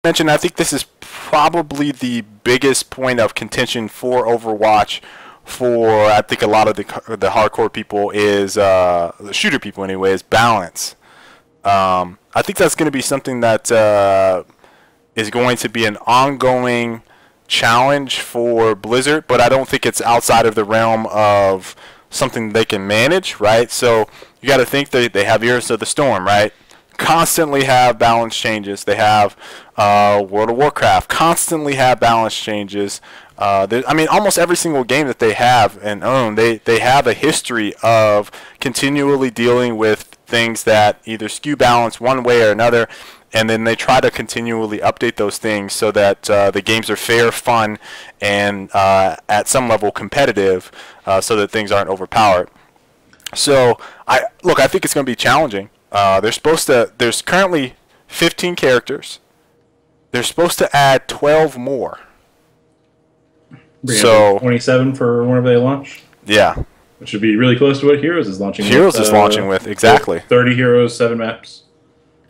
mentioned, I think this is probably the biggest point of contention for Overwatch for I think a lot of the hardcore people is the shooter people anyway is balance. I think that's going to be something that is going to be an ongoing challenge for Blizzard, but I don't think it's outside of the realm of something they can manage, right? So you got to think they have Ears of the Storm, right? Constantly have balance changes. They have World of Warcraft constantly have balance changes. I mean, almost every single game that they have and own, they have a history of continually dealing with things that either skew balance one way or another, and then they try to continually update those things so that the games are fair, fun, and at some level competitive, so that things aren't overpowered. So I think it's going to be challenging. There's currently 15 characters. They're supposed to add 12 more. So 27 for whenever they launch. Yeah. Which would be really close to what Heroes is launching with. Heroes is launching with, exactly. 30 heroes, 7 maps.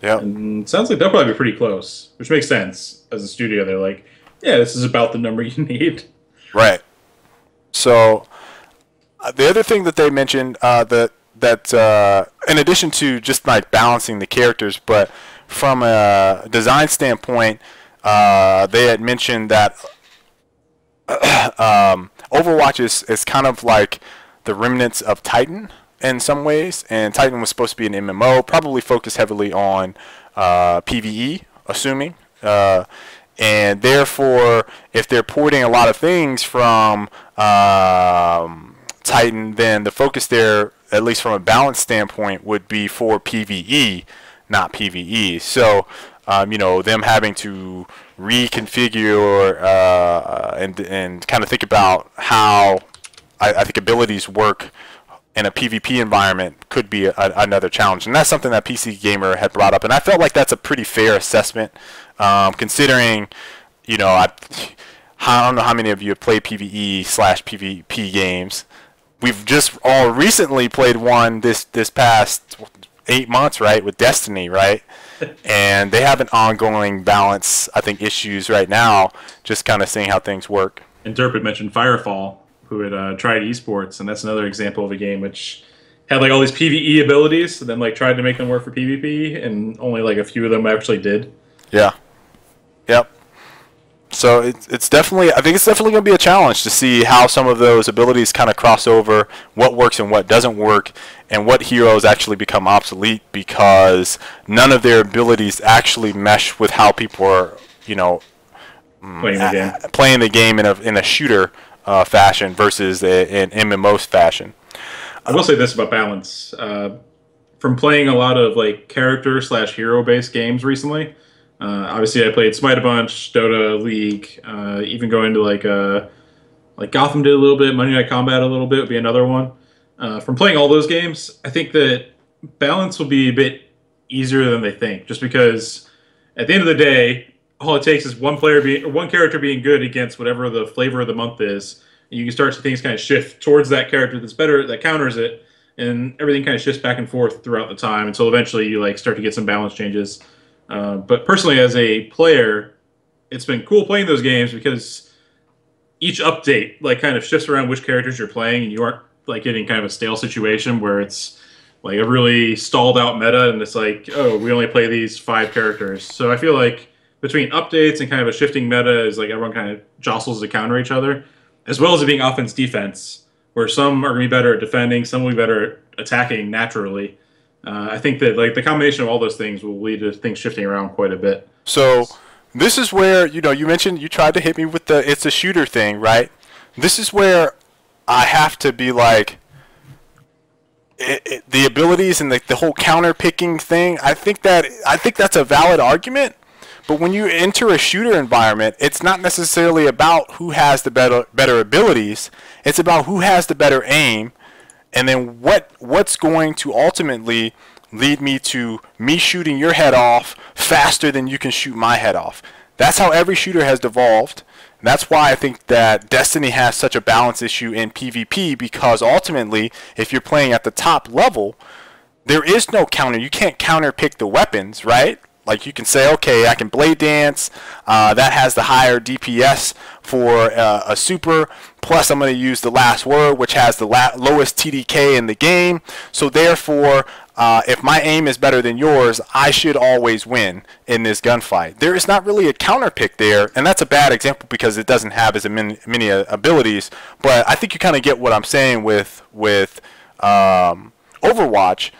Yeah. And it sounds like they'll probably be pretty close, which makes sense. As a studio, they're like, yeah, this is about the number you need. Right. So the other thing that they mentioned that in addition to just like balancing the characters, but from a design standpoint, they had mentioned that Overwatch is kind of like the remnants of Titan in some ways, and Titan was supposed to be an MMO, probably focused heavily on PvE, assuming. And therefore, if they're porting a lot of things from Titan, then the focus there, at least from a balance standpoint, would be for PvE, not PvE. So, them having to reconfigure and kind of think about how I think abilities work in a PvP environment could be another challenge. And that's something that PC Gamer had brought up. And I felt like that's a pretty fair assessment, considering, I don't know how many of you have played PvE/PvP games. We've just all recently played one this past 8 months, right, with Destiny, right? And they have an ongoing balance, I think, issues right now, just kind of seeing how things work. And Derp had mentioned Firefall, who had tried eSports, and that's another example of a game which had like all these PvE abilities, and then like tried to make them work for PvP, and only like a few of them actually did. Yeah. Yep. So it's definitely, I think it's definitely going to be a challenge to see how some of those abilities kind of cross over, what works and what doesn't work, and what heroes actually become obsolete because none of their abilities actually mesh with how people are, playing the game in a shooter fashion versus an MMO fashion. I will say this about balance. From playing a lot of like character/hero based games recently, obviously I played Smite a bunch, Dota, League, even going to like Gotham did a little bit, Monday Night Combat a little bit would be another one. From playing all those games, I think that balance will be a bit easier than they think, just because at the end of the day, all it takes is one character being good against whatever the flavor of the month is, and you can start to see things kind of shift towards that character that's better, that counters it, and everything kind of shifts back and forth throughout the time until eventually you like start to get some balance changes. But personally, as a player, it's been cool playing those games because each update like kind of shifts around which characters you're playing, and you aren't like getting kind of a stale situation where it's like a really stalled out meta, and it's like, oh, we only play these 5 characters. So I feel like between updates and kind of a shifting meta is like everyone kind of jostles to counter each other, as well as it being offense-defense, where some are going to be better at defending, some will be better at attacking naturally. I think that like the combination of all those things will lead to things shifting around quite a bit. So this is where, you mentioned you tried to hit me with the it's a shooter thing, right? This is where I have to be like, the abilities and the whole counter picking thing, I think that's a valid argument. But when you enter a shooter environment, it's not necessarily about who has the better abilities. It's about who has the better aim, and then what's going to ultimately lead me to me shooting your head off faster than you can shoot my head off. That's how every shooter has evolved. That's why I think that Destiny has such a balance issue in PvP, because ultimately, if you're playing at the top level, there is no counter. You can't counter pick the weapons, right? Like, you can say, okay, I can blade dance. That has the higher DPS for a super. Plus, I'm going to use the last word, which has the lowest TDK in the game. So therefore, if my aim is better than yours, I should always win in this gunfight. There is not really a counter pick there, and that's a bad example because it doesn't have as many abilities. But I think you kind of get what I'm saying with Overwatch.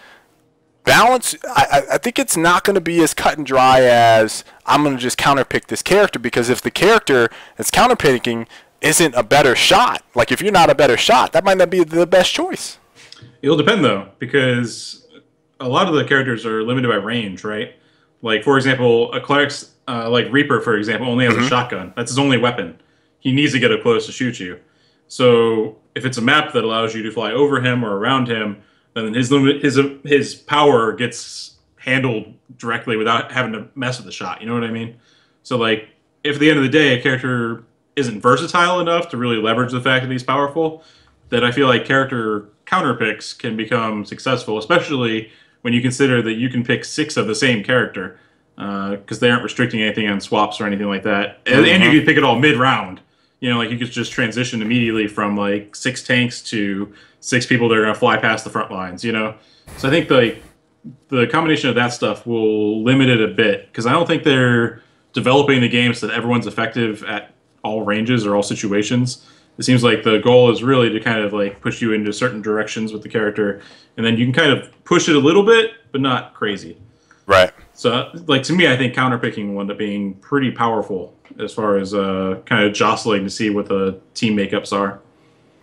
Balance, I think it's not going to be as cut and dry as I'm going to just counterpick this character, because if the character that's counterpicking isn't a better shot, like if you're not a better shot, that might not be the best choice. It'll depend though, because a lot of the characters are limited by range, right? Like, for example, a cleric's like Reaper, for example, only has a shotgun. That's his only weapon. He needs to get up close to shoot you. So if it's a map that allows you to fly over him or around him, then his power gets handled directly without having to mess with the shot. You know what I mean? So, like, if at the end of the day a character isn't versatile enough to really leverage the fact that he's powerful, then I feel like character counter picks can become successful, especially when you consider that you can pick 6 of the same character, because they aren't restricting anything on swaps or anything like that. And you can pick it all mid-round. You know, like, you could just transition immediately from, like, 6 tanks to 6 people that are going to fly past the front lines, you know? So I think, like, the combination of that stuff will limit it a bit, because I don't think they're developing the game so that everyone's effective at all ranges or all situations. It seems like the goal is really to kind of, like, push you into certain directions with the character, and then you can kind of push it a little bit, but not crazy. Right. So, like, to me, I think counterpicking will end up being pretty powerful as far as kind of jostling to see what the team makeups are.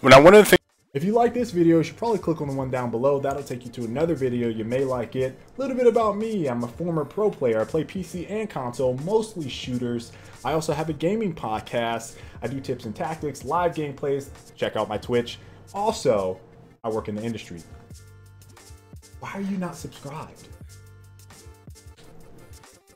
One of the things. If you like this video, you should probably click on the one down below. That'll take you to another video. You may like it. A little bit about me. I'm a former pro player. I play PC and console, mostly shooters. I also have a gaming podcast. I do tips and tactics, live gameplays. Check out my Twitch. Also, I work in the industry. Why are you not subscribed?